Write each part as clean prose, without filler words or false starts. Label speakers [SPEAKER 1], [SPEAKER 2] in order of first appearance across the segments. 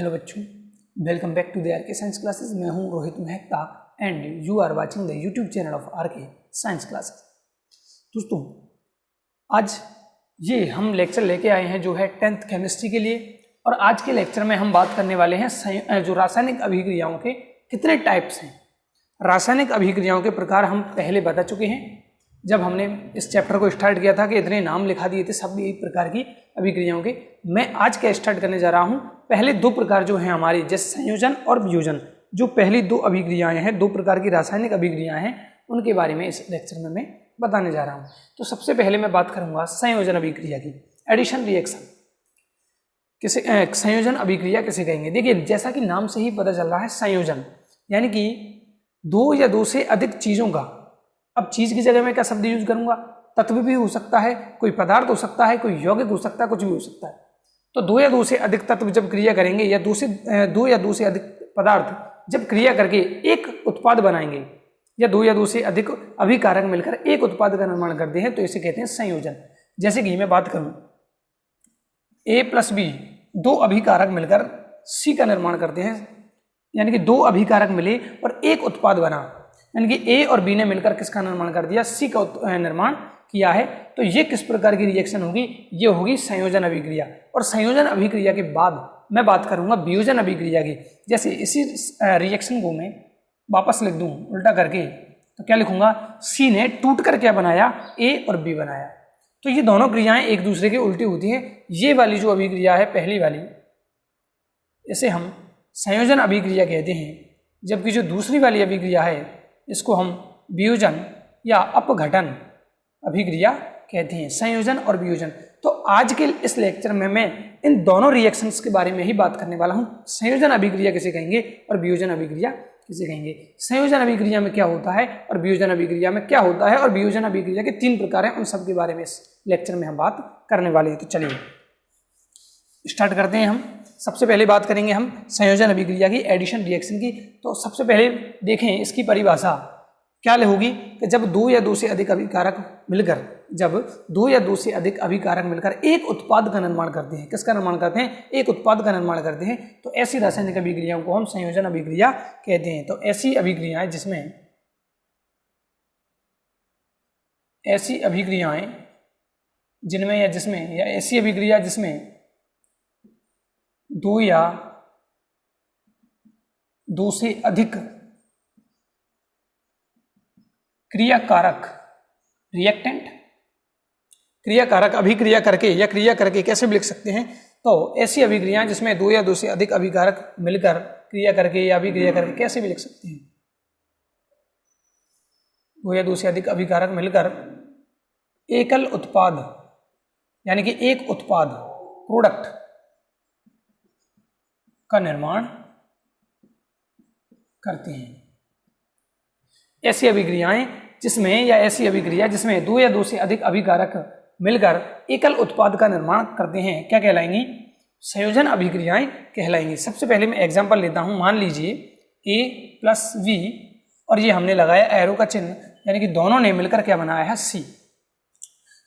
[SPEAKER 1] Hello बच्चों, welcome back to the R K science classes. मैं हूं Rohit Mehta and you are watching the YouTube channel of R K science classes. दोस्तों, आज ये हम लेक्चर लेके आए हैं जो है 10th केमिस्ट्री के लिए। और आज के लेक्चर में हम बात करने वाले हैं जो रासायनिक अभिक्रियाओं के कितने टाइप्स हैं। रासायनिक अभिक्रियाओं के प्रकार हम पहले बता चुके हैं जब हमने इस चैप्टर को स्टार्ट किया था कि इतने नाम लिखा दिए थे सब एक प्रकार की अभिक्रियाओं के। मैं आज क्या स्टार्ट करने जा रहा हूं, पहले दो प्रकार जो हैं हमारी, जैसे संयोजन और वियोजन, जो पहली दो अभिक्रियाएं हैं, दो प्रकार की रासायनिक अभिक्रियाएं हैं, उनके बारे में इस लेक्चर में मैं बताने जा रहा हूं। तो सबसे पहले मैं बात करूंगा संयोजन अभिक्रिया की, एडिशन रिएक्शन। किसे संयोजन अभिक्रिया किसे कहेंगे? देखिए, जैसा कि नाम से ही पता चल रहा है, संयोजन यानी कि दो या दो से अधिक चीजों का, अब चीज की जगह में क्या शब्द यूज करूंगा? तत्व भी हो सकता है, कोई पदार्थ हो सकता है, कोई यौगिक हो सकता है, कुछ भी हो सकता है। तो दो या दो से अधिक तत्व जब क्रिया करेंगे या दो या दो से अधिक पदार्थ जब क्रिया करके एक उत्पाद बनाएंगे या दो से अधिक अभिकारक मिलकर एक उत्पाद का निर्माण करते हैं तो इसे कहते हैं संयोजन। जैसे कि मैं बात करूं, A+B दो अभिकारक मिलकर C का निर्माण करते हैं, यानी कि दो अभिकारक मिले और एक उत्पाद बना, यानी कि A और B ने मिलकर किसका निर्माण कर दिया? C का निर्माण किया है। तो ये किस प्रकार की रिएक्शन होगी? ये होगी संयोजन अभिक्रिया। और संयोजन अभिक्रिया के बाद मैं बात करूंगा वियोजन अभिक्रिया की। जैसे इसी रिएक्शन को मैं वापस लिख दूं उल्टा करके, तो क्या लिखूंगा? C ने टूट कर क्या बनाया? A और B बनाया। तो ये दोनों क्रियाएं एक दूसरे के उल्टी होती है। ये वाली जो अभिक्रिया है, पहली वाली, इसे हम संयोजन अभिक्रिया कहते हैं, जबकि जो दूसरी वाली अभिक्रिया है इसको हम वियोजन या अपघटन अभिक्रिया कहते हैं, संयोजन और वियोजन। तो आज के इस लेक्चर में मैं इन दोनों रिएक्शंस के बारे में ही बात करने वाला हूं। संयोजन अभिक्रिया किसे कहेंगे और वियोजन अभिक्रिया किसे कहेंगे? संयोजन अभिक्रिया में क्या होता है और वियोजन अभिक्रिया में क्या होता है, और वियोजन अभिक्रिया के तीन प्रकार हैं, उन सब के बारे में इस लेक्चर में हम बात करने वाले हैं। तो चलिए स्टार्ट करते हैं। हम सबसे पहले बात करेंगे हम संयोजन अभिक्रिया की, एडिशन रिएक्शन की। तो सबसे पहले देखें इसकी परिभाषा क्या होगी कि जब दो या दो से अधिक अभिकारक मिलकर एक उत्पाद का निर्माण करते हैं। किसका निर्माण करते हैं? एक उत्पाद का निर्माण करते हैं। तो ऐसी रासायनिक अभिक्रियाओं को हम संयोजन अभिक्रिया कहते हैं। तो ऐसी अभिक्रियाएं जिसमें दो या दो से अधिक क्रियाकारक रिएक्टेंट क्रियाकारक अभिक्रिया करके या क्रिया करके कैसे भी लिख सकते हैं। तो ऐसी अभिक्रियाएं जिसमें दो या दो से अधिक अभिकारक मिलकर क्रिया करके या अभिक्रिया करके कैसे भी लिख सकते हैं, दो या दो से अधिक अभिकारक मिलकर एकल उत्पाद, यानी कि एक उत्पाद, प्रोडक्ट का निर्माण करते हैं। ऐसी अभिक्रियाएं जिसमें दो या दो से अधिक अभिकारक मिलकर एकल उत्पाद का निर्माण करते हैं क्या कहलाएंगी? संयोजन अभिक्रियाएं कहलाएंगी। सबसे पहले मैं एग्जांपल लेता हूं। मान लीजिए A+V और ये हमने लगाया एरो का चिन्ह, यानी कि दोनों ने मिलकर क्या बनाया है? C।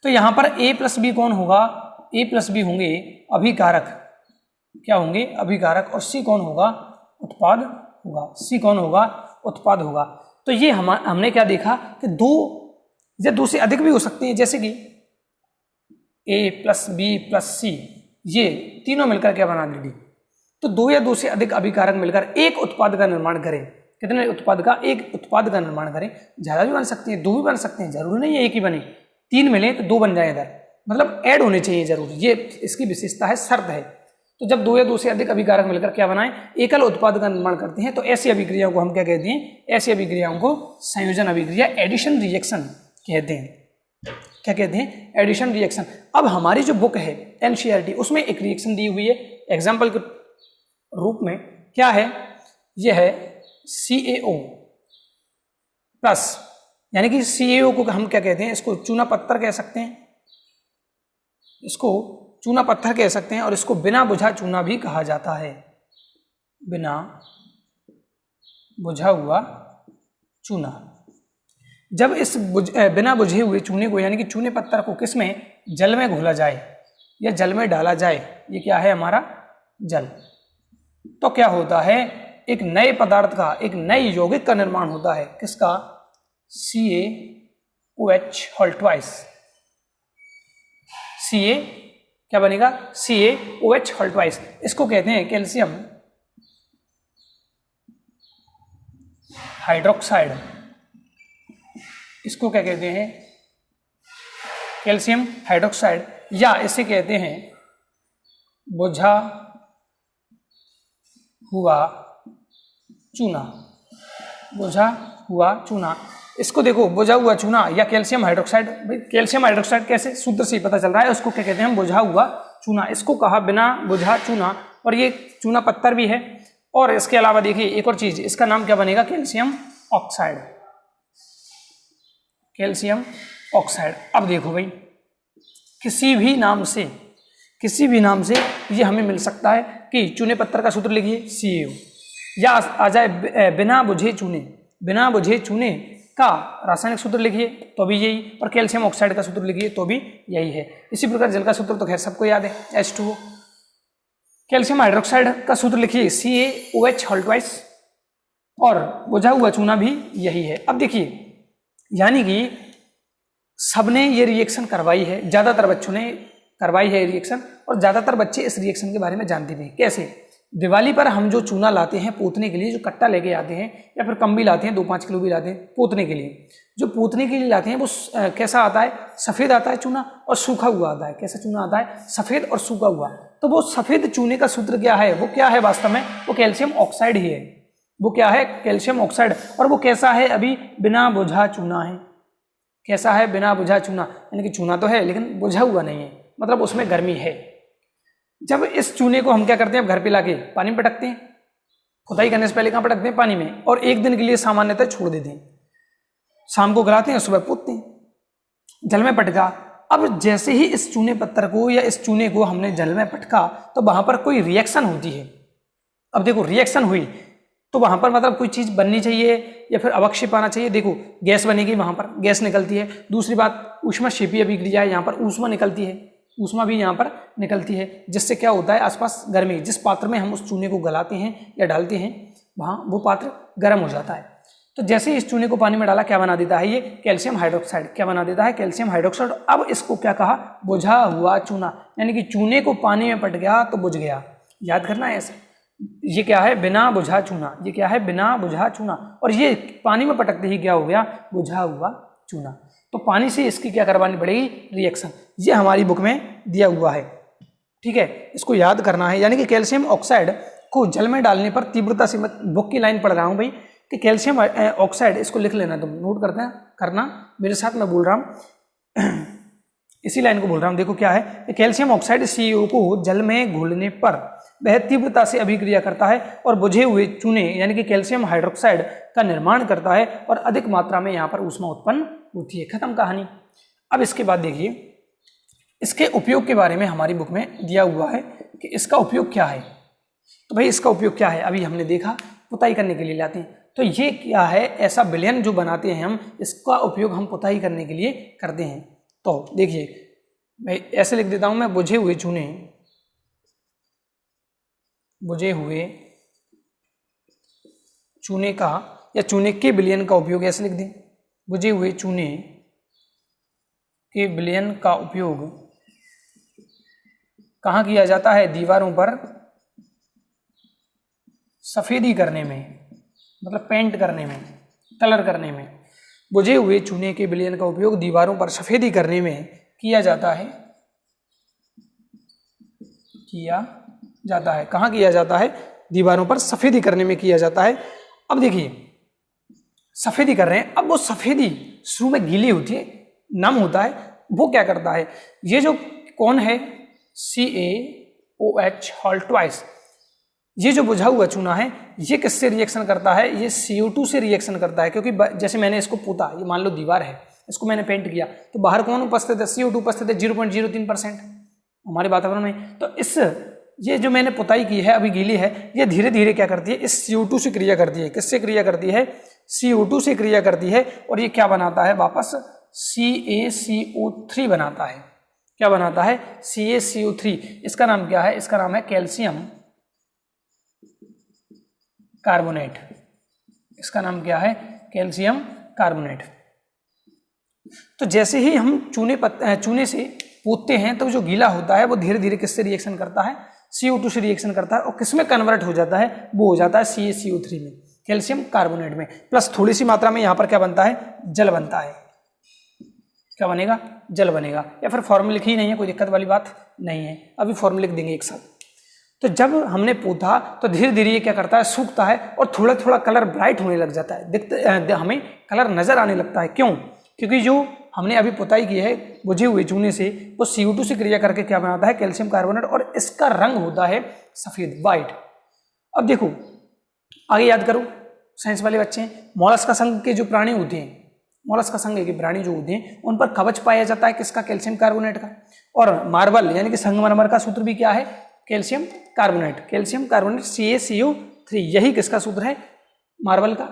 [SPEAKER 1] तो यहां पर A+B कौन होगा? A+B होंगे अभिकारक, क्या होंगे? अभिकारक। और C कौन होगा? उत्पाद होगा। C कौन होगा? उत्पाद होगा। तो ये हमने क्या देखा कि दो या दो से अधिक भी हो सकते हैं, जैसे कि A+B+C, ये तीनों मिलकर क्या बना दी? तो दो या दो से अधिक अभिकारक मिलकर एक उत्पाद का निर्माण करें। कितने उत्पाद का? एक उत्पाद का निर्माण करें। ज्यादा भी बन सकते हैं, दो भी बन सकते हैं, जरूरी नहीं है एक ही बने। तीन मिले तो दो बन जाए, इधर मतलब ऐड होने चाहिए जरूर, ये इसकी विशेषता है, शर्त है। तो जब दो या दो से अधिक अभिकारक मिलकर क्या बनाएं? एकल उत्पाद का निर्माण करते हैं। तो ऐसी अभिक्रियाओं को हम क्या कहते हैं? ऐसी अभिक्रियाओं को संयोजन अभिक्रिया, एडिशन रिएक्शन कहते हैं। क्या कहते हैं? Addition reaction. अब हमारी जो बुक है NCERT, उसमें एक रिएक्शन दी हुई है एग्जाम्पल के रूप में। क्या है? यह है CaO प्लस, यानी कि CaO को हम क्या कहते हैं? इसको चूना पत्थर कह सकते हैं, इसको चूना पत्थर कह सकते हैं, और इसको बिना बुझा चूना भी कहा जाता है। बिना बुझा हुआ चूना। जब इस बिना बुझे हुए चूने को, यानी कि चूने पत्थर को, किसमें? जल में घोला जाए या जल में डाला जाए, ये क्या है हमारा? जल। तो क्या होता है, एक नए पदार्थ का, एक नए यौगिक का निर्माण होता है। किसका? CaOH whole twice. Ca क्या बनेगा? CaOH whole twice. इसको कहते हैं कैल्शियम हाइड्रोक्साइड। इसको क्या कहते हैं? कैल्शियम हाइड्रोक्साइड, या इसे कहते हैं बुझा हुआ चूना। बुझा हुआ चूना, इसको देखो, बुझा हुआ चूना या कैल्शियम हाइड्रोक्साइड। भाई कैल्शियम हाइड्रोक्साइड कैसे, सूत्र से ही पता चल रहा है, उसको क्या कहते हैं हम? बुझा हुआ चूना। इसको कहा बिना बुझा चूना, और ये चूना पत्थर भी है। और इसके अलावा देखिए एक और चीज, इसका नाम क्या बनेगा? Calcium oxide. Calcium oxide. अब देखो भाई, किसी भी नाम से ये हमें मिल सकता है कि चूने पत्थर का सूत्र लिखिए CaO, या आ जाए बिना बुझे चूने का रासायनिक सूत्र लिखिए तो भी यही, और कैल्शियम ऑक्साइड का सूत्र लिखिए तो भी यही है। इसी प्रकार जल का सूत्र तो खैर सबको याद है, H2O। कैल्शियम हाइड्रोक्साइड का सूत्र लिखिए CaOH होल ट्वाइस, और बुझा हुआ चूना भी यही है। अब देखिए, यानी कि सबने ये रिएक्शन करवाई है, ज्यादातर बच्चों ने करवाई है रिएक्शन, और ज्यादातर बच्चे इस रिएक्शन के बारे में जानते भी हैं। कैसे? दिवाली पर हम जो चूना लाते हैं पोतने के लिए, जो कट्टा लेके आते हैं या फिर कम भी लाते हैं, 2-5 किलो भी लाते हैं पोतने के लिए, जो पोतने के लिए लाते हैं वो कैसा आता है? सफेद आता है चूना, और सूखा हुआ आता है। कैसा चूना आता है? सफेद और सूखा हुआ। तो वो सफेद चूने का सूत्र क्या है? वो क्या है वास्तव में? वो कैल्शियम ऑक्साइड ही है। वो क्या है? Calcium oxide. और वो कैसा है? अभी बिना बुझा चूना है। कैसा है? बिना बुझा चूना, यानी कि चूना तो है लेकिन बुझा हुआ नहीं है, मतलब उसमें गर्मी है। जब इस चूने को हम क्या करते हैं? घर पे लाके पानी में पटकते हैं। खुदाई करने से पहले कहाँ पटकते हैं? पानी में, और एक दिन के लिए सामान्यतः छोड़ देते हैं। शाम को गलाते हैं, सुबह पोतते हैं। जल में पटका। अब जैसे ही इस चूने पत्थर को या इस चूने को हमने जल में पटका तो वहां पर कोई रिएक्शन होती है। अब देखो, रिएक्शन हुई तो वहां पर मतलब कोई चीज बननी चाहिए या फिर अवक्षेप आना चाहिए। देखो, गैस बनेगी, वहां पर गैस निकलती है। दूसरी बात, ऊष्माक्षेपीय अभिक्रिया है, यहाँ पर ऊष्मा निकलती है, ऊष्मा भी यहाँ पर निकलती है, जिससे क्या होता है? आसपास गर्मी, जिस पात्र में हम उस चूने को गलाते हैं या डालते हैं वहाँ वो पात्र गर्म हो जाता है। तो जैसे ही इस चूने को पानी में डाला, क्या बना देता है? ये कैल्शियम हाइड्रोक्साइड। क्या बना देता है? Calcium hydroxide. अब इसको क्या कहा? बुझा हुआ चूना, यानी कि चूने को पानी में पट गया तो बुझ गया। याद करना है ऐसे। ये क्या है? बिना बुझा चूना। ये क्या है? बिना बुझा चूना। और ये पानी में पटकते ही क्या हो गया? बुझा हुआ चूना। तो पानी से इसकी क्या करवानी पड़ेगी? रिएक्शन। ये हमारी बुक में दिया हुआ है, ठीक है, इसको याद करना है। यानी कि कैल्शियम ऑक्साइड को जल में डालने पर तीव्रता से, मैं बुक की लाइन पढ़ रहा हूँ भाई, कि कैल्शियम ऑक्साइड, इसको लिख लेना, तुम नोट करना मेरे साथ, मैं बोल रहा हूँ इसी लाइन को बोल रहा हूँ। देखो क्या है, कैल्शियम ऑक्साइड CaO को जल में घोलने पर वह तीव्रता से अभिक्रिया करता है और बुझे हुए चूने यानी कि कैल्शियम हाइड्रोक्साइड का निर्माण करता है, और अधिक मात्रा में यहाँ पर ऊष्मा उत्पन्न होती है। खत्म कहानी। अब इसके बाद देखिए, इसके उपयोग के बारे में हमारी बुक में दिया हुआ है कि इसका उपयोग क्या है। तो भाई इसका उपयोग क्या है? अभी हमने देखा, पुताई करने के लिए लाते हैं। तो ये क्या है? ऐसा विलयन जो बनाते हैं हम, इसका उपयोग हम पुताई करने के लिए करते हैं। तो देखिए, मैं ऐसे लिख देता हूं, मैं बुझे हुए चूने का या चूने के विलयन का उपयोग, ऐसे लिख दें, बुझे हुए चूने के विलयन का उपयोग कहाँ किया जाता है? दीवारों पर सफेदी करने में, मतलब पेंट करने में, कलर करने में। बुझे हुए चूने के विलयन का उपयोग दीवारों पर सफेदी करने में किया जाता है। कहाँ किया जाता है? दीवारों पर सफेदी करने में किया जाता है। अब देखिए, सफेदी कर रहे हैं, अब वो सफेदी शुरू में गीली होती है, नम होता है, वो क्या करता है? ये जो कौन है? CaOH whole twice. ये जो बुझा हुआ चूना है, ये किससे रिएक्शन करता है? ये CO2 से रिएक्शन करता है, क्योंकि जैसे मैंने इसको पोता, ये मान लो दीवार है, इसको मैंने पेंट किया, तो बाहर कौन उपस्थित है? CO2 उपस्थित है, 0.03% हमारे वातावरण में। तो ये जो मैंने पुताई की है, अभी गीली है, ये धीरे धीरे क्या करती है? इस CO2 से क्रिया करती है। किससे क्रिया करती है? CO2 से क्रिया करती है, और ये क्या बनाता है? वापस CaCO3 बनाता है। क्या बनाता है? CaCO3। इसका नाम क्या है? इसका नाम है कैल्शियम कार्बोनेट, इसका नाम क्या है? Calcium carbonate. तो जैसे ही हम चूने से पोतते हैं तो जो गीला होता है वो धीरे धीरे किससे रिएक्शन करता है? CO2 से रिएक्शन करता है, और किसमें कन्वर्ट हो जाता है? वो हो जाता है CaCO3 में, कैल्शियम कार्बोनेट में। प्लस थोड़ी सी मात्रा में यहाँ पर क्या बनता है? जल बनता है। क्या बनेगा? जल बनेगा। या फिर फॉर्मूला लिखी ही नहीं है, कोई दिक्कत वाली बात नहीं है, अभी फॉर्मूला लिख देंगे एक साथ। तो जब हमने पोता तो धीरे धीरे ये क्या करता है? सूखता है और थोड़ा थोड़ा कलर ब्राइट होने लग जाता है, हमें कलर नजर आने लगता है। क्यों? क्योंकि जो हमने अभी पुताई की है बुझे हुए चूने से, वो CO2 से क्रिया करके क्या बनाता है? कैल्शियम कार्बोनेट, और इसका रंग होता है सफेद, व्हाइट। अब देखो आगे याद करो, साइंस वाले बच्चे, मोलस्का संघ के जो प्राणी होते हैं, मोलस्का संघ के प्राणी जो होते हैं, उन पर कवच पाया जाता है किसका? कैल्शियम कार्बोनेट का। और मार्बल यानी कि संगमरमर का सूत्र भी क्या है? Calcium carbonate, calcium carbonate CaCO3, यही किसका सूत्र है? मार्बल का।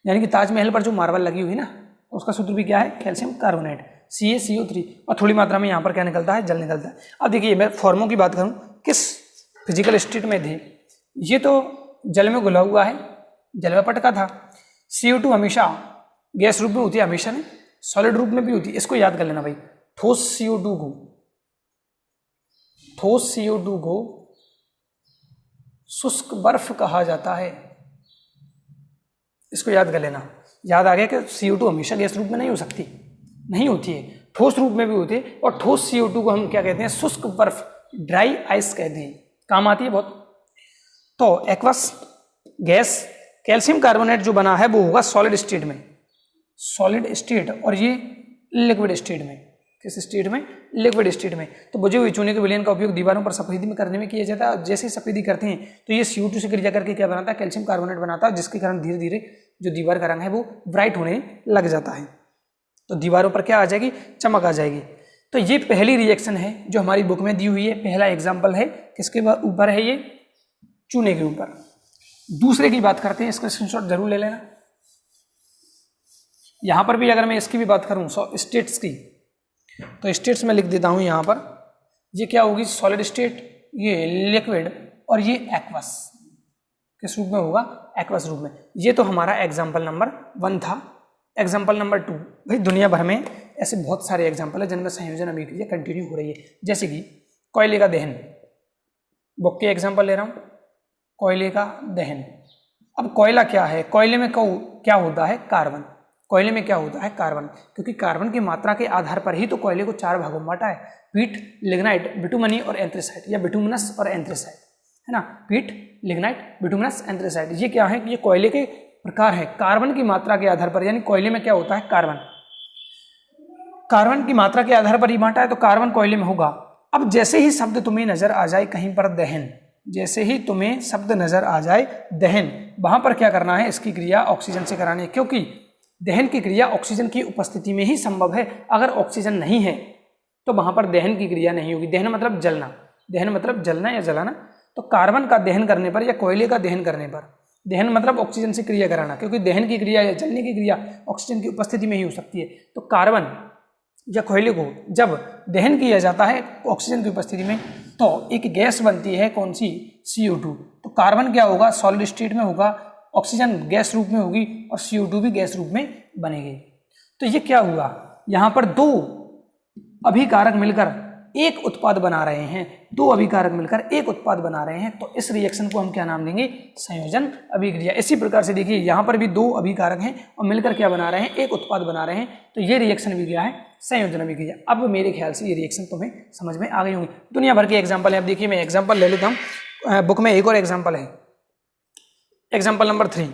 [SPEAKER 1] यानी कि ताजमहल पर जो मार्बल लगी हुई ना, उसका सूत्र भी क्या है? Calcium carbonate, CaCO3। और थोड़ी मात्रा में यहाँ पर क्या निकलता है? जल निकलता है। अब देखिए मैं फॉर्मों की बात करूँ, किस फिजिकल स्टेट में थे? ये तो जल में घुला हुआ है, जल में पटका था। CO2 हमेशा गैस रूप में होती है, हमेशा नहीं, सॉलिड रूप में भी होती है। इसको याद कर लेना भाई। ठोस CO2 को शुष्क बर्फ कहा जाता है। इसको याद कर लेना। याद आ गया कि CO2 हमेशा गैस रूप में नहीं हो सकती, नहीं होती है, ठोस रूप में भी होती है। और ठोस CO2 को हम क्या कहते हैं? शुष्क बर्फ, ड्राई आइस कहते हैं। काम आती है बहुत। तो एक्वस गैस कैल्शियम कार्बोनेट जो बना है वो होगा सॉलिड स्टेट में, सॉलिड स्टेट, और ये लिक्विड स्टेट में। किस स्टेट में? लिक्विड स्टेट में। तो बुझे हुए चूने के विलयन का उपयोग दीवारों पर सफेदी में करने में किया जाता है। जैसे ही सफेदी करते हैं तो ये CO2 से क्रिया करके क्या बनाता है? कैल्शियम कार्बोनेट बनाता है, जिसके कारण धीरे धीरे जो दीवार का रंग है वो ब्राइट होने लग जाता है। तो दीवारों पर क्या आ जाएगी? चमक आ जाएगी। तो ये पहली रिएक्शन है जो हमारी बुक में दी हुई है, पहला एग्जाम्पल है। किसके ऊपर है? ये चूने के ऊपर। दूसरे की बात करते हैं, इसका स्क्रीनशॉट जरूर ले लेना। यहां पर भी अगर मैं इसकी भी बात करूं स्टेट्स की, तो स्टेट्स में लिख देता हूं यहां पर। ये क्या होगी? सॉलिड स्टेट, ये लिक्विड, और ये एक्वस। किस रूप में होगा? एक्वस रूप में। ये तो हमारा एग्जाम्पल नंबर 1 था। एग्जाम्पल नंबर 2, भाई दुनिया भर में ऐसे बहुत सारे एग्जाम्पल है जिनमें संयोजन अभिक्रिया कंटिन्यू हो रही है। जैसे कि कोयले का दहन, बुक के एग्जाम्पल ले रहा हूं, कोयले का दहन। अब कोयला क्या है? कोयले में क्या होता है? कार्बन। कोयले में क्या होता है? कार्बन। क्योंकि कार्बन की मात्रा के आधार पर ही तो कोयले को 4 भागों में बांटा है, पीट, लिग्नाइट, बिटुमनी और एंथ्रेसाइट, या बिटुमिनस और एंथ्रेसाइट, है ना। पीट, लिग्नाइट, बिटुमिनस, एंथ्रेसाइट, ये क्या है? ये कोयले के प्रकार है। कार्बन की मात्रा के आधार पर, यानी कोयले में क्या होता है? कार्बन की मात्रा के आधार पर ही बांटा है, तो कार्बन कोयले में होगा। अब जैसे ही शब्द तुम्हें नजर आ जाए कहीं पर दहन, जैसे ही तुम्हें शब्द नजर आ जाए दहन, वहां पर क्या करना है? इसकी क्रिया ऑक्सीजन से करानी है, क्योंकि दहन की क्रिया ऑक्सीजन की उपस्थिति में ही संभव है। अगर ऑक्सीजन नहीं है तो वहां पर दहन की क्रिया नहीं होगी। दहन मतलब जलना, दहन मतलब जलना या जलाना। तो कार्बन का दहन करने पर या कोयले का दहन करने पर, दहन मतलब ऑक्सीजन से क्रिया कराना, क्योंकि दहन की क्रिया या जलने की क्रिया ऑक्सीजन की उपस्थिति में ही हो सकती है। तो कार्बन या कोयले को जब दहन किया जाता है ऑक्सीजन की उपस्थिति में, तो एक गैस बनती है, कौन सी? CO2। तो कार्बन क्या होगा? सॉलिड स्टेट में होगा, ऑक्सीजन गैस रूप में होगी, और CO2 भी गैस रूप में बनेगी। तो ये क्या हुआ? यहाँ पर 2 अभिकारक मिलकर एक उत्पाद बना रहे हैं, 2 अभिकारक मिलकर एक उत्पाद बना रहे हैं। तो इस रिएक्शन को हम क्या नाम देंगे? संयोजन अभिक्रिया। इसी प्रकार से देखिए यहाँ पर भी 2 अभिकारक हैं और मिलकर क्या बना रहे हैं? एक उत्पाद बना रहे हैं। तो ये रिएक्शन भी क्या है? संयोजन अभिक्रिया। अब मेरे ख्याल से ये रिएक्शन तुम्हें समझ में आ गई होंगी। दुनिया भर के एग्जाम्पल है। अब देखिए मैं एग्जाम्पल ले लेता हूँ, बुक में एक और एग्जाम्पल है। एग्जाम्पल नंबर 3,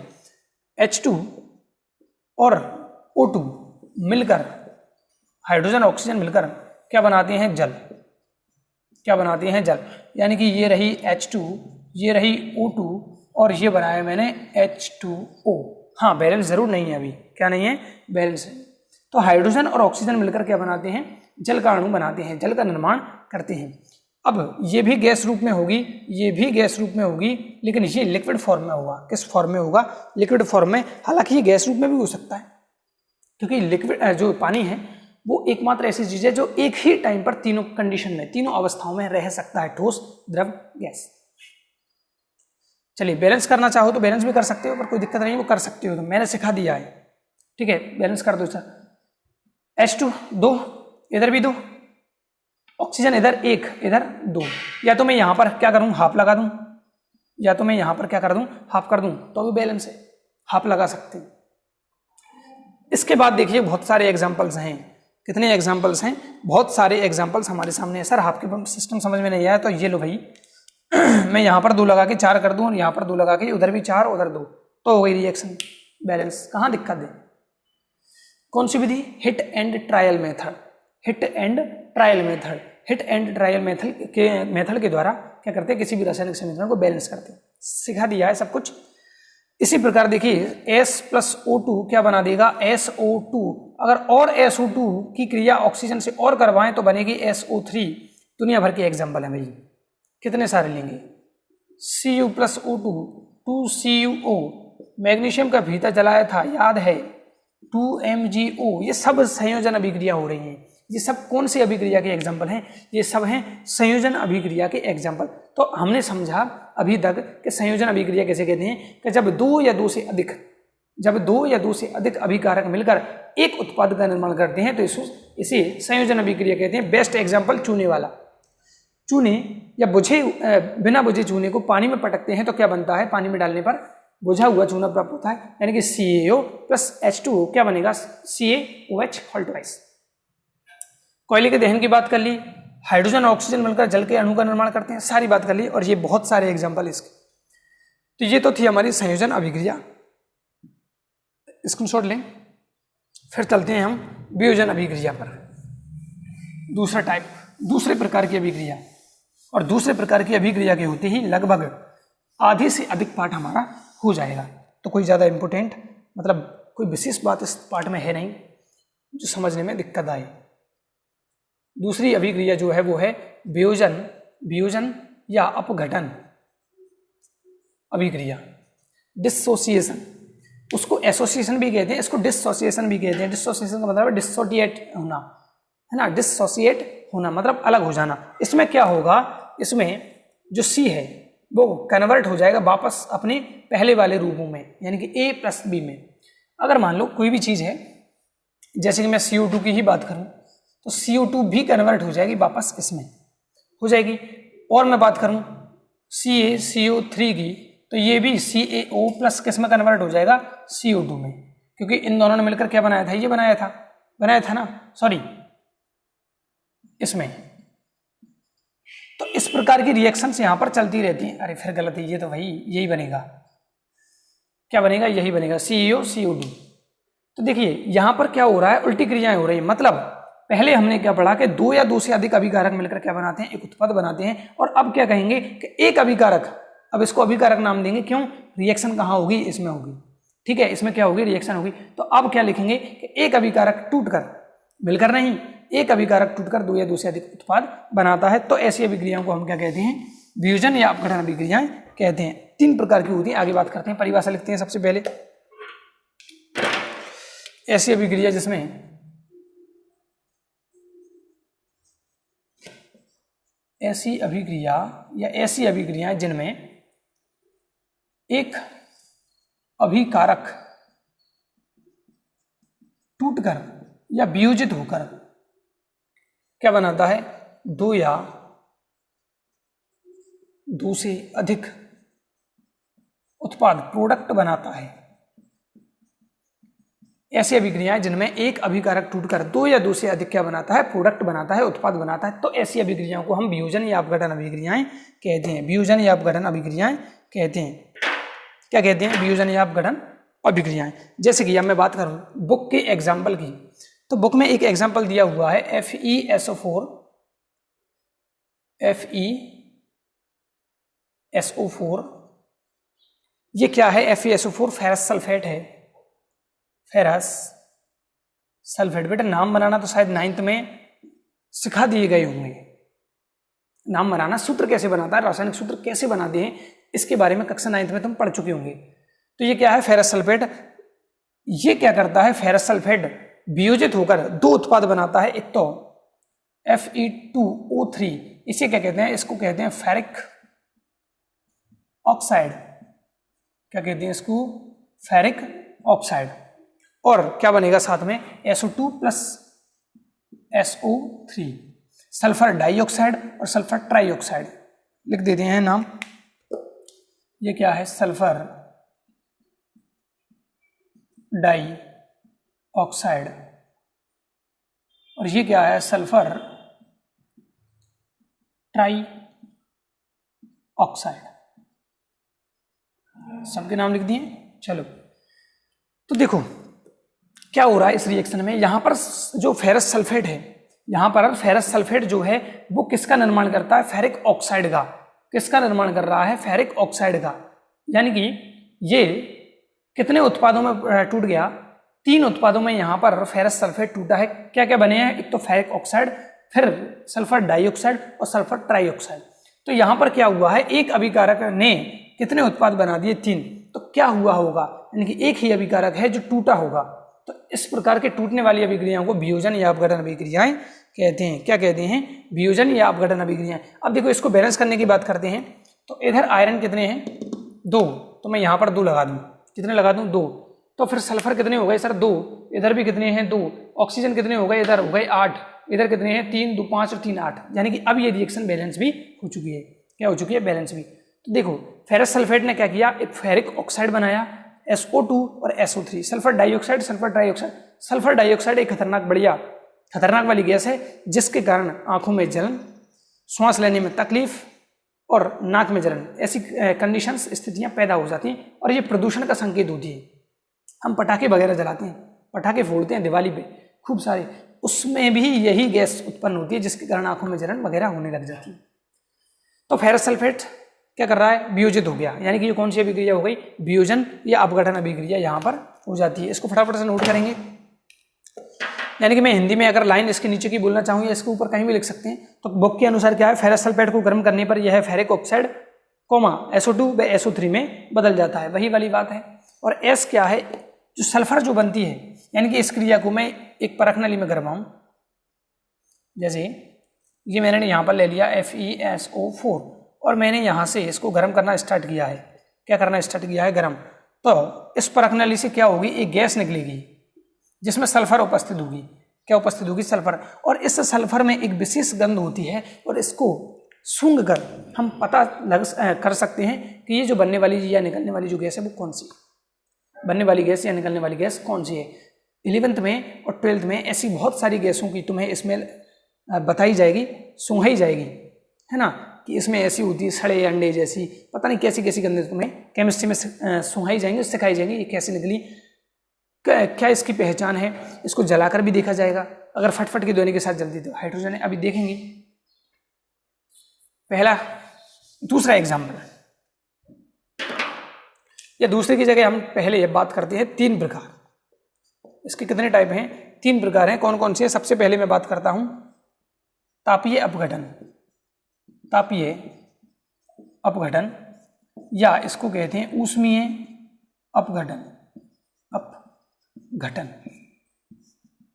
[SPEAKER 1] H2 और O2 मिलकर, हाइड्रोजन और ऑक्सीजन मिलकर क्या बनाते हैं? जल। क्या बनाते हैं? जल। यानी कि ये रही H2, ये रही O2, और ये बनाया मैंने H2O। हाँ, बैलेंस जरूर नहीं है अभी। क्या नहीं है? बैलेंस है। तो हाइड्रोजन और ऑक्सीजन मिलकर क्या बनाते हैं? जल का अणु बनाते हैं, जल का निर्माण करते हैं। अब ये भी गैस रूप में होगी, ये भी गैस रूप में होगी, लेकिन ये लिक्विड फॉर्म में होगा। किस फॉर्म में होगा? लिक्विड फॉर्म में। हालांकि ये गैस रूप में भी हो सकता है, क्योंकि लिक्विड जो पानी है वो एकमात्र ऐसी चीज है जो एक ही टाइम पर तीनों कंडीशन में, तीनों अवस्थाओं में रह सकता है, ठोस, द्रव, गैस। चलिए बैलेंस करना चाहो तो बैलेंस भी कर सकते हो, पर कोई दिक्कत नहीं, वो कर सकते हो, तो मैंने सिखा दिया है। ठीक है, बैलेंस कर दो सर। H2 2, इधर भी 2, ऑक्सीजन इधर 1, इधर 2, या तो मैं यहाँ पर क्या करूँ, हाफ लगा दूँ, या तो मैं यहाँ पर क्या कर दूँ, हाफ कर दूँ, तो भी बैलेंस है, हाफ लगा सकते हैं। इसके बाद देखिए बहुत सारे एग्जाम्पल्स हैं। कितने एग्जाम्पल्स हैं, बहुत सारे एग्जाम्पल्स हमारे सामने है। सर हाफ के पंप सिस्टम समझ में नहीं आया, तो ये लो भाई मैं यहाँ पर 2 लगा के 4 कर दूँ, और यहाँ पर 2 लगा के उधर भी 4 उधर 2, तो हो गई रिएक्शन बैलेंस। कहाँ दिक्कत है? कौन सी विधि? Hit and trial method. Hit and trial method, hit and trial method के द्वारा क्या करते हैं, किसी भी रासायनिक समीकरण को बैलेंस करते हैं। सिखा दिया है सब कुछ। इसी प्रकार देखिए S + O2 क्या बना देगा, SO2। अगर और SO2 की क्रिया ऑक्सीजन से और करवाएं तो बनेगी SO3। दुनिया भर के एग्जाम्पल है भाई, कितने सारे लेंगे। Cu + O2 2CuO, मैग्नीशियम का फीता जलाया था, याद है, 2MgO। ये सब संयोजन अभिक्रिया हो रही हैं। ये सब कौन सी अभिक्रिया के एग्जाम्पल हैं? ये सब हैं संयोजन अभिक्रिया के एग्जाम्पल। तो हमने समझा अभी तक कि संयोजन अभिक्रिया कैसे कहते हैं, कि जब 2 या 2 से अधिक अभिकारक मिलकर एक उत्पाद का निर्माण करते हैं तो इसे संयोजन अभिक्रिया कहते हैं। बेस्ट एग्जाम्पल चूने वाला। चूने या बिना बुझे चूने को पानी में पटकते हैं तो क्या बनता है, पानी में डालने पर बुझा हुआ चूना प्राप्त होता है, यानी कि CaO + H2O क्या बनेगा, CaOH (2). कोयले के दहन की बात कर ली, हाइड्रोजन और ऑक्सीजन मिलकर जल के अणु का निर्माण करते हैं, सारी बात कर ली, और ये बहुत सारे एग्जाम्पल इसके। तो ये तो थी हमारी संयोजन अभिक्रिया, स्क्रीनशॉट लें। फिर चलते हैं हम वियोजन अभिक्रिया पर। दूसरे प्रकार की अभिक्रिया, और दूसरे प्रकार की अभिक्रिया के होते ही लगभग आधे से अधिक पार्ट हमारा हो जाएगा। तो कोई ज़्यादा इम्पोर्टेंट मतलब कोई विशेष बात इस पार्ट में है नहीं जो समझने में दिक्कत आए। दूसरी अभिक्रिया जो है वो है वियोजन या अपघटन अभिक्रिया। डिसोसिएशन, उसको एसोसिएशन भी कहते हैं, इसको डिसोसिएशन भी कहते हैं। डिसोसिएशन का मतलब है डिसोसिएट होना, है ना, डिसोसिएट होना मतलब अलग हो जाना। इसमें क्या होगा, इसमें जो C है वो कन्वर्ट हो जाएगा वापस अपने पहले वाले रूपों में, यानी कि A + B में। अगर मान लो कोई भी चीज़ है, जैसे कि मैं CO2 की ही बात करूं, तो CO2 भी कन्वर्ट हो जाएगी वापस इसमें हो जाएगी। और मैं बात करूं CaCO3 की, तो ये भी CaO+ किस में कन्वर्ट हो जाएगा, CO2 में, क्योंकि इन दोनों ने मिलकर क्या बनाया था, ये बनाया था ना, सॉरी, इसमें। तो इस प्रकार की रिएक्शंस यहाँ पर चलती रहती हैं। अरे फिर गलत है, ये तो भाई यही बनेगा, क्या बनेगा, यही बनेगा CaO CO2। तो देखिए यहाँ पर क्या हो रहा है, उल्टी क्रियाएं हो रही हैं। मतलब पहले हमने क्या पढ़ा कि 2 या 2 से अधिक अभिकारक मिलकर क्या बनाते हैं, एक उत्पाद बनाते हैं। और अब क्या कहेंगे कि एक अभिकारक, अब इसको अभिकारक नाम देंगे, क्यों, रिएक्शन कहाँ होगी, इसमें होगी, ठीक है, इसमें क्या होगी, रिएक्शन होगी। तो अब क्या लिखेंगे कि एक अभिकारक टूटकर, मिलकर नहीं, एक अभिकारक टूटकर 2 या 2 से अधिक उत्पाद बनाता है। तो ऐसी अभिक्रियाओं को हम क्या कहते हैं, वियोजन या अपघटन अभिक्रियाएं कहते हैं। 3 प्रकार की होती हैं। आगे बात करते हैं, परिभाषा लिखते हैं सबसे पहले। ऐसी अभिक्रिया जिसमें ऐसी अभिक्रियाएं जिनमें एक अभिकारक टूटकर या वियोजित होकर क्या बनाता है, 2 या 2 से अधिक उत्पाद, प्रोडक्ट बनाता है। ऐसी अभिक्रियाएं जिनमें एक अभिकारक टूटकर 2 या 2 से अधिक क्या बनाता है, प्रोडक्ट बनाता है, उत्पाद बनाता है। तो ऐसी अभिक्रियाओं को हम वियोजन या अपघटन अभिक्रियाएं कहते हैं। वियोजन या अपघटन अभिक्रियाएं कहते हैं। क्या कहते हैं, वियोजन या अपघटन अभिक्रियाएं। जैसे कि अब मैं बात करूं बुक के एग्जाम्पल की, तो बुक में एक एग्जाम्पल दिया हुआ है FeSO4। ये क्या है, FeSO4 फेरस सल्फेट है, फेरस सल्फेट। बेटा नाम बनाना तो शायद 9th में सिखा दिए गए होंगे, नाम बनाना, सूत्र कैसे बनाता है, रासायनिक सूत्र कैसे बनाते हैं, इसके बारे में कक्षा 9th में तुम पढ़ चुके होंगे। तो ये क्या है, फेरस सल्फेट। ये क्या करता है, फेरस सल्फेट वियोजित होकर 2 उत्पाद बनाता है। एक तो Fe2O3, इसे क्या कहते हैं, इसको कहते हैं फेरिक ऑक्साइड, क्या कहते हैं इसको, फेरिक ऑक्साइड। और क्या बनेगा साथ में, SO2 plus SO3, sulphur dioxide और सल्फर ट्राइऑक्साइड। लिख देते हैं नाम, ये क्या है, सल्फर डाई ऑक्साइड, और ये क्या है, सल्फर ट्राई ऑक्साइड। सबके नाम लिख दिए। चलो, तो देखो क्या हो रहा है इस रिएक्शन में। यहां पर जो फेरस सल्फेट है, यहां पर फेरस सल्फेट जो है वो किसका निर्माण करता है, फेरिक ऑक्साइड का। किसका निर्माण कर रहा है, फेरिक ऑक्साइड का। यानी कि ये कितने उत्पादों में टूट गया, 3 उत्पादों में यहां पर फेरस सल्फेट टूटा है। क्या क्या बने हैं, एक तो फेरिक ऑक्साइड, फिर सल्फर डाइऑक्साइड और सल्फर ट्राइऑक्साइड। तो यहां पर क्या हुआ है, एक अभिकारक ने कितने उत्पाद बना दिए, 3। तो क्या हुआ होगा, यानी कि एक ही अभिकारक है जो टूटा होगा। तो इस प्रकार के टूटने वाली अभिक्रियाओं को वियोजन या अपघटन अभिक्रियाएं कहते हैं। क्या कहते हैं, वियोजन या अपघटन अभिक्रियाएं। अब देखो इसको बैलेंस करने की बात करते हैं। तो इधर आयरन कितने हैं, 2, तो मैं यहाँ पर 2 लगा दूँ। कितने लगा दूँ, 2। तो फिर सल्फर कितने हो गए सर, 2। इधर भी कितने हैं, 2। ऑक्सीजन कितने हो गए, इधर हो गए 8। इधर कितने हैं, 3, 2, 5 और 3, 8। यानी कि अब ये रिएक्शन बैलेंस भी हो चुकी है। क्या हो चुकी है, बैलेंस भी। तो देखो फेरस सल्फेट ने क्या किया, एक फेरिक ऑक्साइड बनाया, SO2 और SO3, sulphur dioxide, sulphur trioxide. Sulphur dioxide एक खतरनाक वाली गैस है, जिसके कारण आंखों में जलन, श्वास लेने में तकलीफ और नाक में जलन, ऐसी कंडीशंस, स्थितियां पैदा हो जाती हैं। और ये प्रदूषण का संकेत होती है। हम पटाखे वगैरह जलाते हैं, पटाखे फोड़ते हैं दिवाली पे खूब सारे, उसमें भी यही गैस उत्पन्न होती है, जिसके कारण आंखों में जलन वगैरह होने लग जाती है। तो फेरस सल्फेट क्या कर रहा है, वियोजित हो गया। यानी कि ये कौन सी अभिक्रिया हो गई, वियोजन या अपघटन अभिक्रिया यहाँ पर हो जाती है। इसको फटाफट से नोट करेंगे। यानी कि मैं हिंदी में अगर लाइन इसके नीचे की बोलना चाहूँ या इसके ऊपर कहीं भी लिख सकते हैं। तो बुक के अनुसार क्या है, फेरस सल्फेट को गर्म करने पर यह है फेरिक ऑक्साइड, SO2 व SO3 में बदल जाता है, वही वाली बात है। और S क्या है, जो सल्फर जो बनती है, यानी कि इस क्रिया को मैं एक परख नली में गरमाऊं, जैसे ये मैंने यहाँ पर ले लिया FeSO4 और मैंने यहाँ से इसको गर्म करना स्टार्ट किया है। क्या करना स्टार्ट किया है, गर्म। तो इस परख नली से क्या होगी, एक गैस निकलेगी जिसमें सल्फर उपस्थित होगी। क्या उपस्थित होगी, सल्फर। और इस सल्फर में एक विशेष गंध होती है, और इसको सूंघ कर हम पता कर सकते हैं कि ये जो बनने वाली या निकलने वाली जो गैस है वो कौन सी, बनने वाली गैस या निकलने वाली गैस कौन सी है। 11th में और 12th में ऐसी बहुत सारी गैसों की तुम्हें इसमें बताई जाएगी, सूंघाई जाएगी, है ना, कि इसमें ऐसी होती है सड़े अंडे जैसी, पता नहीं कैसी कैसी गंदे तुम्हें केमिस्ट्री में सूंघाई जाएंगी, सिखाई जाएंगी, ये कैसे निकली, क्या इसकी पहचान है। इसको जलाकर भी देखा जाएगा, अगर फटफट की ध्वनि के साथ जलती तो हाइड्रोजन है। अभी देखेंगे पहला। दूसरा एग्जाम्पल, या दूसरे की जगह हम पहले बात करते हैं 3 प्रकार। इसके कितने टाइप हैं, 3 प्रकार हैं। कौन कौन से हैं, सबसे पहले मैं बात करता हूं तापीय अपघटन। तापीय अपघटन या इसको कहते हैं ऊष्मीय अपघटन। अपघटन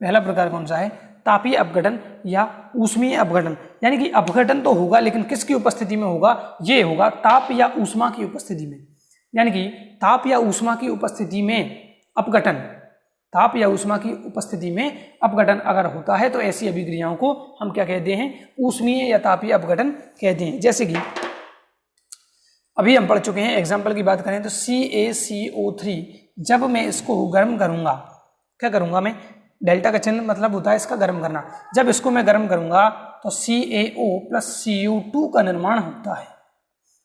[SPEAKER 1] पहला प्रकार कौन सा है, तापीय अपघटन या ऊष्मीय अपघटन। यानी कि अपघटन तो होगा, लेकिन किसकी उपस्थिति में होगा, ये होगा ताप या ऊष्मा की उपस्थिति में। यानी कि ताप या ऊष्मा की उपस्थिति में अपघटन, ताप या ऊष्मा की उपस्थिति में अपघटन अगर होता है तो ऐसी अभिक्रियाओं को हम क्या कहते हैं, ऊष्मीय या तापीय अपघटन कहते हैं। जैसे कि अभी हम पढ़ चुके हैं, एग्जाम्पल की बात करें तो CaCO3, जब मैं इसको गर्म करूंगा, क्या करूंगा मैं, डेल्टा का चिन्ह मतलब होता है इसका गर्म करना। जब इसको मैं गर्म करूंगा तो CaO प्लस CO2 का निर्माण होता है।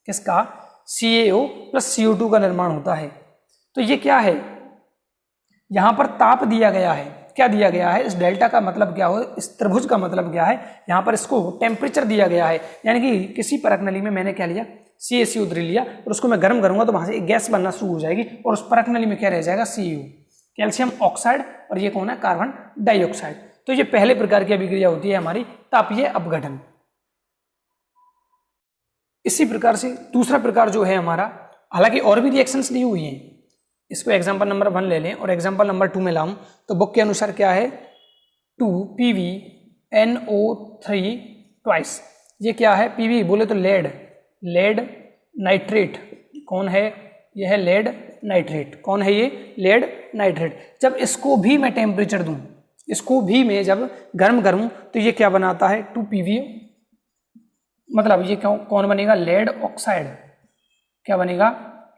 [SPEAKER 1] किसका, CaO प्लस CO2 का निर्माण होता है। तो ये क्या है, यहां पर ताप दिया गया है। क्या दिया गया है, इस डेल्टा का मतलब क्या हो, इस त्रिभुज का मतलब क्या है, यहाँ पर इसको टेम्परेचर दिया गया है। यानी कि किसी परख नली में मैंने क्या लिया, CaCO3 लिया और उसको मैं गर्म करूंगा तो वहां से एक गैस बनना शुरू हो जाएगी और उस परख नली में क्या रह जाएगा, CaO, कैल्शियम ऑक्साइड, और ये कौन है, कार्बन डाइऑक्साइड। तो ये पहले प्रकार की अभिक्रिया होती है हमारी तापीय अपघटन। इसी प्रकार से दूसरा प्रकार जो है हमारा, हालांकि और भी रिएक्शंस दी हुई हैं, इसको एग्जांपल नंबर 1 ले लें और एग्जांपल नंबर 2 में लाऊं तो बुक के अनुसार क्या है, 2PbNO3 ट्वाइस। ये क्या है, PB बोले तो लेड नाइट्रेट, कौन है, यह है लेड नाइट्रेट। कौन है ये? Lead nitrate. जब इसको भी मैं टेम्परेचर दूं, इसको भी मैं जब गर्म करूं तो ये क्या बनाता है? 2PbO, मतलब ये कौन बनेगा? Lead oxide. क्या बनेगा?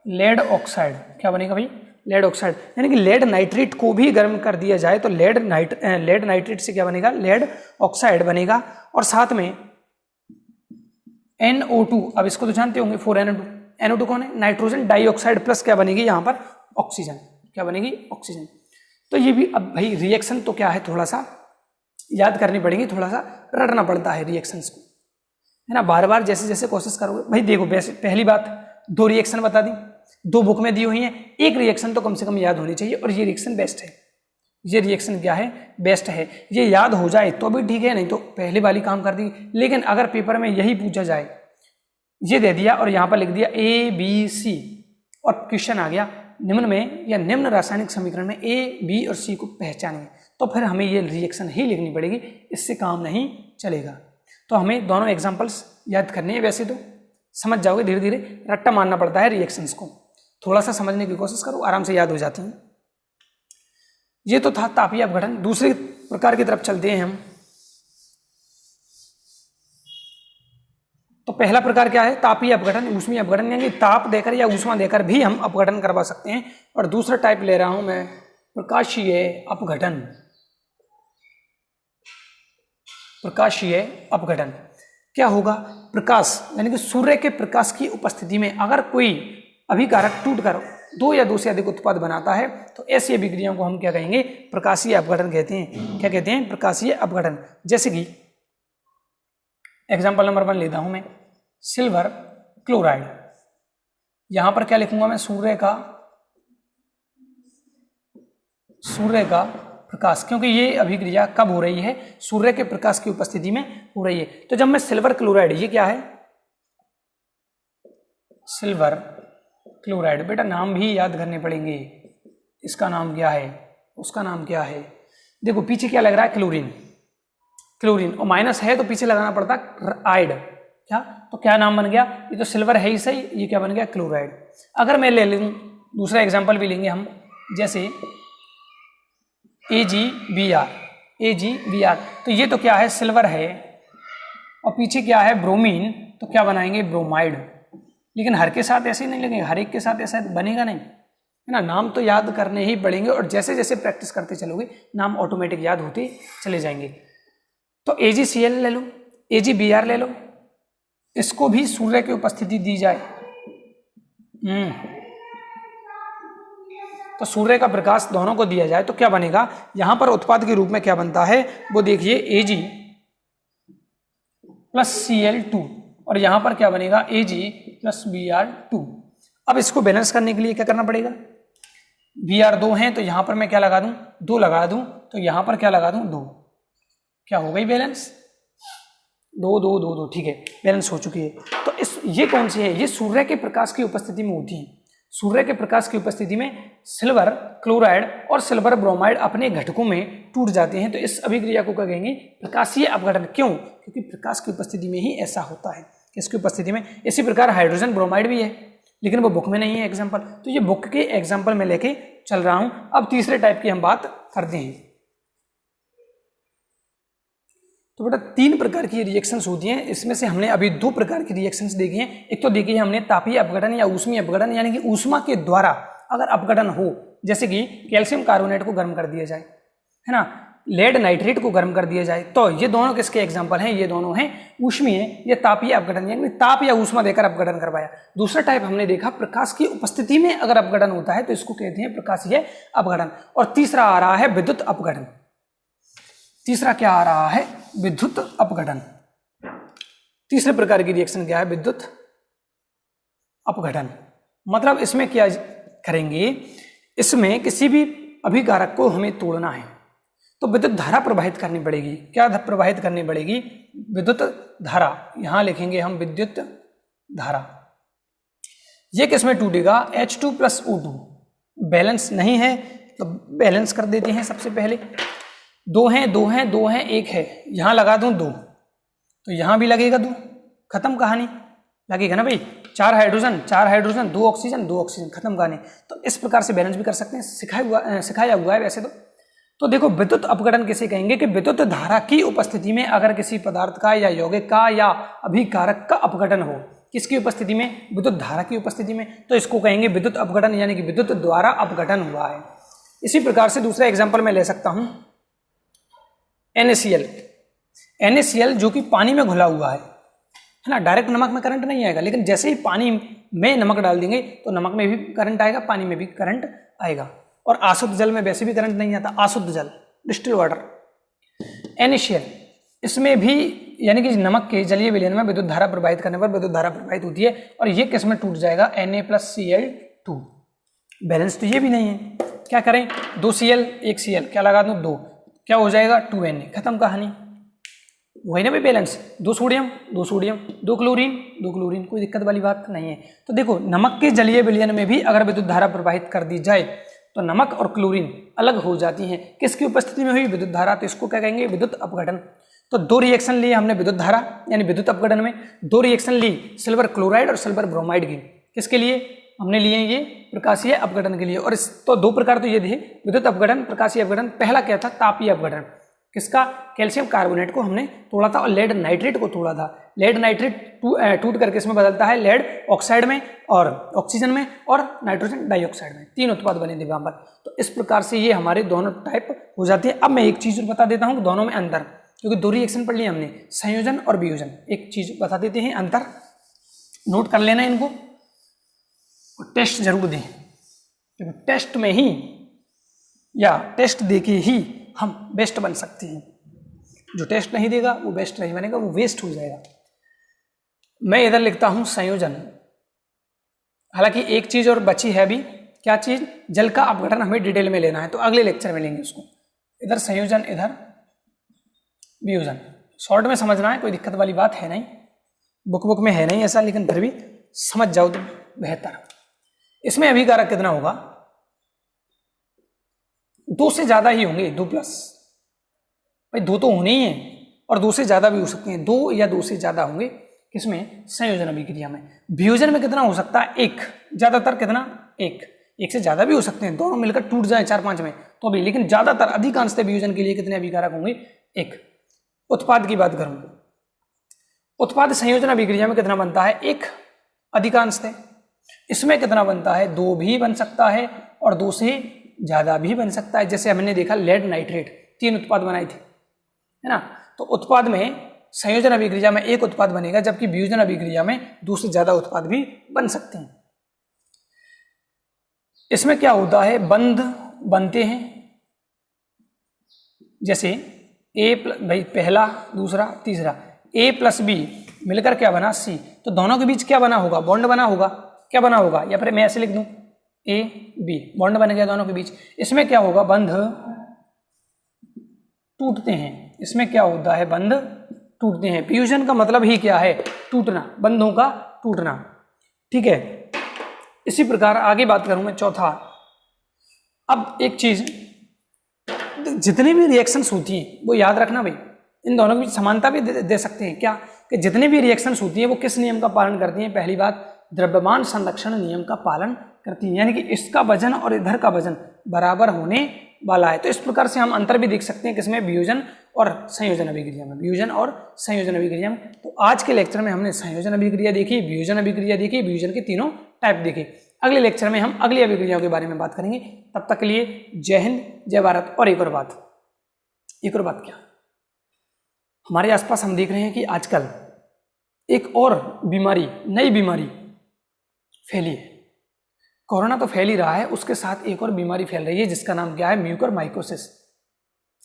[SPEAKER 1] Lead oxide. क्या बनेगा भाई? Lead oxide. यानी कि लेड नाइट्रेट को भी गर्म कर दिया जाए तो लेड नाइट्रेट से क्या बनेगा? लेड ऑक्साइड बनेगा। और साथ में NO2, अब इसको तो जानते होंगे, 4NO2। NO2 कौन है? नाइट्रोजन डाइऑक्साइड प्लस क्या बनेगी यहाँ पर? ऑक्सीजन। क्या बनेगी? ऑक्सीजन। तो ये भी अब भाई रिएक्शन तो क्या है, थोड़ा सा याद करनी पड़ेगी, थोड़ा सा रटना पड़ता है रिएक्शंस को, है ना। बार बार जैसे जैसे कोशिश करोगे भाई। देखो वैसे पहली बात, 2 रिएक्शन बता दी, 2 बुक में दी हुई है, एक रिएक्शन तो कम से कम याद होनी चाहिए, और ये रिएक्शन बेस्ट है। ये रिएक्शन क्या है? बेस्ट है। ये याद हो जाए तो भी ठीक है, नहीं तो पहले वाली काम कर दी। लेकिन अगर पेपर में यही पूछा जाए, ये दे दिया और यहाँ पर लिख दिया ABC और क्वेश्चन आ गया निम्न में या निम्न रासायनिक समीकरण में A, B और C को पहचानें, तो फिर हमें ये रिएक्शन ही लिखनी पड़ेगी, इससे काम नहीं चलेगा। तो हमें दोनों एग्जाम्पल्स याद करने हैं। वैसे तो समझ जाओगे, धीरे धीरे रट्टा मारना पड़ता है रिएक्शंस को, थोड़ा सा समझने की कोशिश करो, आराम से याद हो जाती हैं। ये तो था तापीय अपघटन। दूसरे प्रकार की तरफ चलते हैं हम। तो पहला प्रकार क्या है? तापीय अपघटन, ऊष्मीय अपघटन, यानी ताप देकर या ऊष्मा देकर भी हम अपघटन करवा सकते हैं। और दूसरा टाइप ले रहा हूं मैं, प्रकाशीय अपघटन। प्रकाशीय अपघटन क्या होगा? प्रकाश यानी कि सूर्य के प्रकाश की उपस्थिति में अगर कोई अभिकारक टूटकर 2 या 2 से अधिक उत्पाद बनाता है तो ऐसी अभिक्रियाओं को हम क्या कहेंगे? प्रकाशीय अपघटन कहते हैं। क्या कहते हैं? प्रकाशीय अपघटन। जैसे कि एग्जाम्पल नंबर 1 लेता हूं मैं, सिल्वर क्लोराइड। यहां पर क्या लिखूंगा मैं? सूर्य का प्रकाश, क्योंकि ये अभिक्रिया कब हो रही है? सूर्य के प्रकाश की उपस्थिति में हो रही है। तो जब मैं सिल्वर क्लोराइड, ये क्या है? Silver chloride. बेटा नाम भी याद करने पड़ेंगे, इसका नाम क्या है, उसका नाम क्या है। देखो पीछे क्या लग रहा है? क्लोरीन। क्लोरीन और माइनस है तो पीछे लगाना पड़ता आइड। क्या? तो क्या नाम बन गया? ये तो सिल्वर है ही सही, ये क्या बन गया? क्लोराइड। अगर मैं ले लूँ दूसरा एग्जाम्पल भी लेंगे हम, जैसे AgBr। तो ये तो क्या है? सिल्वर है और पीछे क्या है? ब्रोमीन। तो क्या बनाएंगे? ब्रोमाइड। लेकिन हर के साथ ऐसे ही नहीं लगेगा, हर एक के साथ ऐसा बनेगा नहीं, है ना। नाम तो याद करने ही पड़ेंगे और जैसे जैसे प्रैक्टिस करते चलोगे नाम ऑटोमेटिक याद होते चले जाएंगे। तो AgCl ले लो, AgBr ले लो, इसको भी सूर्य की उपस्थिति दी जाए, तो सूर्य का प्रकाश दोनों को दिया जाए तो क्या बनेगा? यहां पर उत्पाद के रूप में क्या बनता है वो देखिए, Ag + Cl2, और यहां पर क्या बनेगा? Ag + Br2। अब इसको बैलेंस करने के लिए क्या करना पड़ेगा? Br 2 हैं तो यहां पर मैं क्या लगा दूं? 2 लगा दूं, तो यहां पर क्या लगा दूं? 2। क्या हो गई बैलेंस? 2 2 2 2, ठीक है, बैलेंस हो चुकी है। तो ये कौन सी है? ये सूर्य के प्रकाश की उपस्थिति में होती है। सूर्य के प्रकाश की उपस्थिति में सिल्वर क्लोराइड और सिल्वर ब्रोमाइड अपने घटकों में टूट जाते हैं, तो इस अभिक्रिया को क्या कहेंगे? प्रकाशीय अपघटन। क्यों? क्योंकि प्रकाश की उपस्थिति में ही ऐसा होता है, किसकी उपस्थिति में? इसी प्रकार हाइड्रोजन ब्रोमाइड भी है, लेकिन वो बुक में नहीं है एग्जाम्पल, तो ये बुक के एग्जाम्पल में लेके चल रहा हूं। अब तीसरे टाइप की हम बात करते हैं। तो बेटा 3 प्रकार की रिएक्शंस होती हैं, इसमें से हमने अभी 2 प्रकार की रिएक्शंस देखी हैं। एक तो देखी है हमने तापीय अपघटन या ऊष्मीय अपघटन, यानी कि ऊष्मा के द्वारा अगर अपघटन हो, जैसे कि कैल्शियम कार्बोनेट को गर्म कर दिया जाए, है ना, लेड नाइट्रेट को गर्म कर दिया जाए, तो ये दोनों किसके एग्जाम्पल हैं? ये दोनों हैं ऊष्मीय या तापीय अपघटन, यानी ताप या ऊष्मा देकर अपघटन करवाया। दूसरा टाइप हमने देखा प्रकाश की उपस्थिति में अगर अपघटन होता है तो इसको कहते हैं प्रकाशीय अपघटन। और तीसरा आ रहा है विद्युत अपघटन। तीसरा क्या आ रहा है? विद्युत अपघटन। तीसरे प्रकार की रिएक्शन क्या है? विद्युत अपघटन। मतलब इसमें क्या करेंगे? इसमें किसी भी अभिकारक को हमें तोड़ना है तो विद्युत धारा प्रवाहित करनी पड़ेगी। क्या प्रवाहित करनी पड़ेगी? विद्युत धारा। यहां लिखेंगे हम विद्युत धारा। ये किसमें टूटेगा? H2 + O2। बैलेंस नहीं है तो बैलेंस कर देते हैं। सबसे पहले 2 हैं 2 हैं 2 हैं 1 है, यहां लगा दूं 2, तो यहां भी लगेगा 2, खत्म कहानी, लगेगा ना भाई। 4 हाइड्रोजन 2 ऑक्सीजन, खत्म कहानी। तो इस प्रकार से बैलेंस भी कर सकते हैं, सिखाया हुआ है वैसे तो देखो विद्युत अपघटन किसे कहेंगे कि विद्युत धारा की उपस्थिति में अगर किसी पदार्थ का या यौगिक का या अभिकारक का अपघटन हो, किसकी उपस्थिति में, विद्युत धारा की उपस्थिति में, तो इसको कहेंगे विद्युत अपघटन, यानी कि विद्युत द्वारा अपघटन हुआ है। इसी प्रकार से दूसरा एग्जाम्पल मैं ले सकता हूं NaCl जो कि पानी में घुला हुआ है ना। डायरेक्ट नमक में करंट नहीं आएगा, लेकिन जैसे ही पानी में नमक डाल देंगे तो नमक में भी करंट आएगा, पानी में भी करंट आएगा। और अशुद्ध जल में वैसे भी करंट नहीं आता, अशुद्ध जल डिस्टिल वाटर। NaCl इसमें भी यानी कि नमक के जलीय विलयन में विद्युत धारा प्रवाहित करने पर विद्युत धारा प्रवाहित होती है और ये किस में टूट जाएगा, Na+Cl2। बैलेंस तो ये भी नहीं है, क्या करें, 2 Cl 1 Cl क्या लगा दूं 2, क्या हो जाएगा 2Na, खत्म कहानी। वही ना भी बैलेंस, 2 सोडियम 2 क्लोरीन, कोई दिक्कत वाली बात नहीं है। तो देखो नमक के जलीय विलयन में भी अगर विद्युत धारा प्रवाहित कर दी जाए तो नमक और क्लोरीन अलग हो जाती हैं, किसकी उपस्थिति में हुई, विद्युत धारा। तो इसको क्या कहेंगे, विद्युत अपघटन। तो 2 रिएक्शन लिए हमने विद्युत धारा यानी विद्युत अपघटन में, 2 रिएक्शन ली सिल्वर क्लोराइड और सिल्वर ब्रोमाइड की, किसके लिए हमने लिए ये, प्रकाशीय अपघटन के लिए। और इस तो 2 प्रकार तो ये थे, विद्युत अपघटन, प्रकाशीय अपघटन। पहला क्या था, तापीय अपघटन, किसका, कैल्शियम कार्बोनेट को हमने तोड़ा था और लेड नाइट्रेट को तोड़ा था। लेड नाइट्रेट टूट करके इसमें बदलता है लेड ऑक्साइड में और ऑक्सीजन में और नाइट्रोजन डाइऑक्साइड में, 3 उत्पाद बने थे वहां पर। तो इस प्रकार से ये हमारे दोनों टाइप हो जाती है। अब मैं एक चीज बता देता हूँ दोनों में अंतर, क्योंकि 2 रिएक्शन पढ़ लिया हमने, संयोजन और वियोजन। एक चीज बता देते हैं अंतर, नोट कर लेना इनको, टेस्ट जरूर दें, क्योंकि टेस्ट में ही या टेस्ट देके ही हम बेस्ट बन सकते हैं। जो टेस्ट नहीं देगा वो बेस्ट नहीं बनेगा, वो वेस्ट हो जाएगा। मैं इधर लिखता हूं संयोजन। हालांकि एक चीज और बची है अभी, क्या चीज, जल का अपघटन हमें डिटेल में लेना है, तो अगले लेक्चर में लेंगे उसको। इधर संयोजन, इधर वियोजन, शॉर्ट में समझना है, कोई दिक्कत वाली बात है नहीं, बुक में है नहीं ऐसा, लेकिन फिर भी समझ जाओ तो बेहतर। इसमें अभिकारक कितना होगा, 2 से ज्यादा ही होंगे, 2+, भाई 2 तो होने ही है और 2 से ज्यादा भी हो सकते हैं, 2 या 2 से ज्यादा होंगे किसमें, संयोजन अभिक्रिया में। वियोजन में कितना हो सकता है, 1, ज्यादातर कितना, 1 से ज्यादा भी हो सकते हैं, दोनों मिलकर टूट जाए 4-5 में तो भी, लेकिन ज्यादातर अधिकांशतः वियोजन के लिए कितने अभिकारक होंगे, 1। उत्पाद की बात करूं, उत्पाद संयोजन अभिक्रिया में कितना बनता है, 1 अधिकांशतः। इसमें कितना बनता है, 2 भी बन सकता है और 2 से ज्यादा भी बन सकता है। जैसे हमने देखा लेड नाइट्रेट, 3 उत्पाद बनाए थे, है ना। तो उत्पाद में संयोजन अभिक्रिया में 1 उत्पाद बनेगा, जबकि वियोजन अभिक्रिया में 2 से ज्यादा उत्पाद भी बन सकते हैं। इसमें क्या होता है, बंध बनते हैं, जैसे भाई पहला, दूसरा, तीसरा, A+B मिलकर क्या बना, C। तो दोनों के बीच क्या बना होगा, बॉन्ड बना होगा, क्या बना होगा, या फिर मैं ऐसे लिख दूं A-B, बॉन्ड बन गया दोनों के बीच। इसमें क्या होगा, बंध टूटते हैं। इसमें क्या होता है, बंध टूटते हैं। फ्यूजन का मतलब ही क्या है, टूटना, बंधों का टूटना, ठीक है। इसी प्रकार आगे बात करूं मैं, चौथा। अब एक चीज, जितनी भी रिएक्शंस होती हैं वो याद रखना भाई, इन दोनों के बीच समानता भी दे सकते हैं क्या, कि जितनी भी रिएक्शंस होती हैं वो किस नियम का पालन करती हैं, पहली बात द्रव्यमान संरक्षण नियम का पालन करती हैं, यानी कि इसका वजन और इधर का वजन बराबर होने वाला है। तो इस प्रकार से हम अंतर भी देख सकते हैं किसमें, वियोजन और संयोजन अभिक्रिया में, वियोजन और संयोजन अभिक्रिया में। तो आज के लेक्चर में हमने संयोजन अभिक्रिया देखी, वियोजन अभिक्रिया देखी, वियोजन के तीनों टाइप देखे। अगले लेक्चर में हम अगली अभिक्रियाओं के बारे में बात करेंगे। तब तक के लिए जय हिंद, जय भारत। और एक और बात क्या, हमारे आसपास हम देख रहे हैं कि आजकल एक और बीमारी, नई बीमारी फैली है। कोरोना तो फैल ही रहा है, उसके साथ एक और बीमारी फैल रही है जिसका नाम क्या है, म्यूकरमाइकोसिस।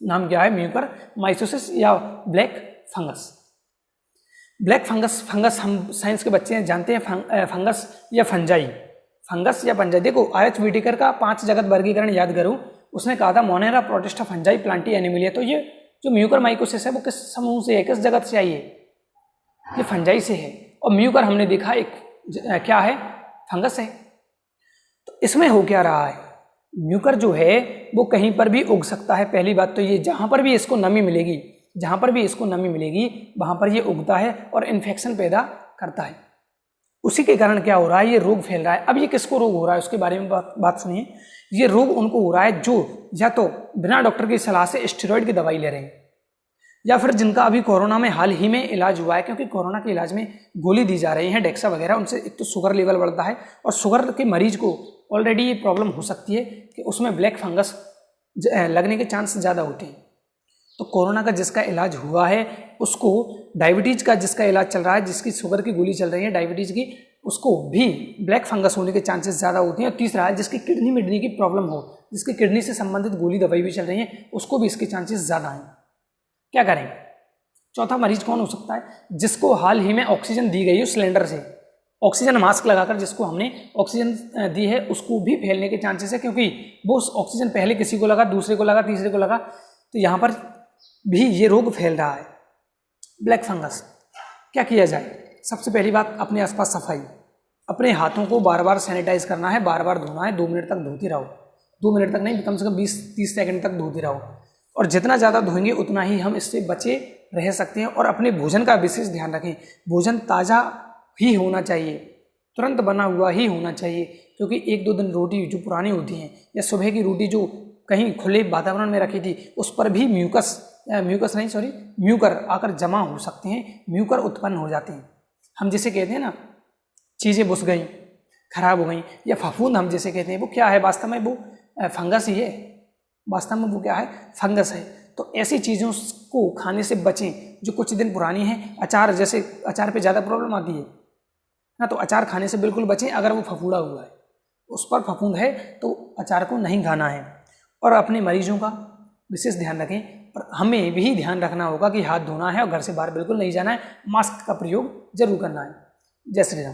[SPEAKER 1] नाम क्या है, म्यूकरमाइकोसिस या ब्लैक फंगस। ब्लैक फंगस हम साइंस के बच्चे जानते हैं, फंगस या फंजाई, देखो आर.एच. व्हिटेकर का 5 जगत वर्गीकरण याद करो, उसने कहा था Monera, protista, fungi, Plantae, Animalia. तो ये जो म्यूकरमाइकोसिस है वो किस समूह से है, किस जगत से आई है, ये फंजाई से है। और म्यूकर हमने देखा एक क्या है, फंगस है। तो इसमें हो क्या रहा है, म्यूकर जो है वो कहीं पर भी उग सकता है। पहली बात तो ये, जहां पर भी इसको नमी मिलेगी वहां पर ये उगता है और इन्फेक्शन पैदा करता है। उसी के कारण क्या हो रहा है, ये रोग फैल रहा है। अब ये किसको रोग हो रहा है उसके बारे में बात सुनिए। ये रोग उनको हो रहा है जो या तो बिना डॉक्टर की सलाह से स्टेरॉइड की दवाई ले रहे हैं, या फिर जिनका अभी कोरोना में हाल ही में इलाज हुआ है, क्योंकि कोरोना के इलाज में गोली दी जा रही है डेक्सा वगैरह, उनसे एक तो शुगर लेवल बढ़ता है और शुगर के मरीज को ऑलरेडी ये प्रॉब्लम हो सकती है कि उसमें ब्लैक फंगस लगने के चांस ज़्यादा होते हैं। तो कोरोना का जिसका इलाज हुआ है उसको, डायबिटीज़ का जिसका इलाज चल रहा है, जिसकी शुगर की गोली चल रही है डायबिटीज़ की, उसको भी ब्लैक फंगस होने के चांसेस ज़्यादा होते हैं। और तीसरा है जिसकी किडनी की प्रॉब्लम हो, जिसकी किडनी से संबंधित गोली दवाई भी चल रही है, उसको भी इसके चांसेस ज़्यादा हैं। क्या करें? चौथा मरीज कौन हो सकता है? जिसको हाल ही में ऑक्सीजन दी गई हो सिलेंडर से, ऑक्सीजन मास्क लगाकर जिसको हमने ऑक्सीजन दी है, उसको भी फैलने के चांसेस है, क्योंकि वो ऑक्सीजन पहले किसी को लगा, दूसरे को लगा, तीसरे को लगा, तो यहाँ पर भी ये रोग फैल रहा है, ब्लैक फंगस। क्या किया जाए? सबसे पहली बात, अपने आसपास सफाई, अपने हाथों को बार बार सैनिटाइज करना है, बार बार धोना है, 2 मिनट तक धोते रहो, 2 मिनट तक नहीं, कम से कम 20-30 सेकंड तक धोते रहो। और जितना ज़्यादा धोएंगे उतना ही हम इससे बचे रह सकते हैं। और अपने भोजन का विशेष ध्यान रखें, भोजन ताज़ा ही होना चाहिए, तुरंत बना हुआ ही होना चाहिए, क्योंकि 1-2 दिन रोटी जो पुरानी होती हैं या सुबह की रोटी जो कहीं खुले वातावरण में रखी थी, उस पर भी म्यूकर आकर जमा हो सकते हैं, म्यूकर उत्पन्न हो जाते हैं। हम जिसे कहते हैं ना, चीज़ें बुस गई, खराब हो गई, या फफूंद हम जिसे कहते हैं, वो क्या है वास्तव में? वो फंगस ही है, वास्तव में वो क्या है? फंगस है। तो ऐसी चीज़ों को खाने से बचें जो कुछ दिन पुरानी हैं। अचार, जैसे अचार पे ज़्यादा प्रॉब्लम आती है ना, तो अचार खाने से बिल्कुल बचें। अगर वो फफूड़ा हुआ है, उस पर फफूंद है, तो अचार को नहीं खाना है। और अपने मरीजों का विशेष ध्यान रखें, और हमें भी ध्यान रखना होगा कि हाथ धोना है और घर से बाहर बिल्कुल नहीं जाना है, मास्क का प्रयोग जरूर करना है। जय श्री राम।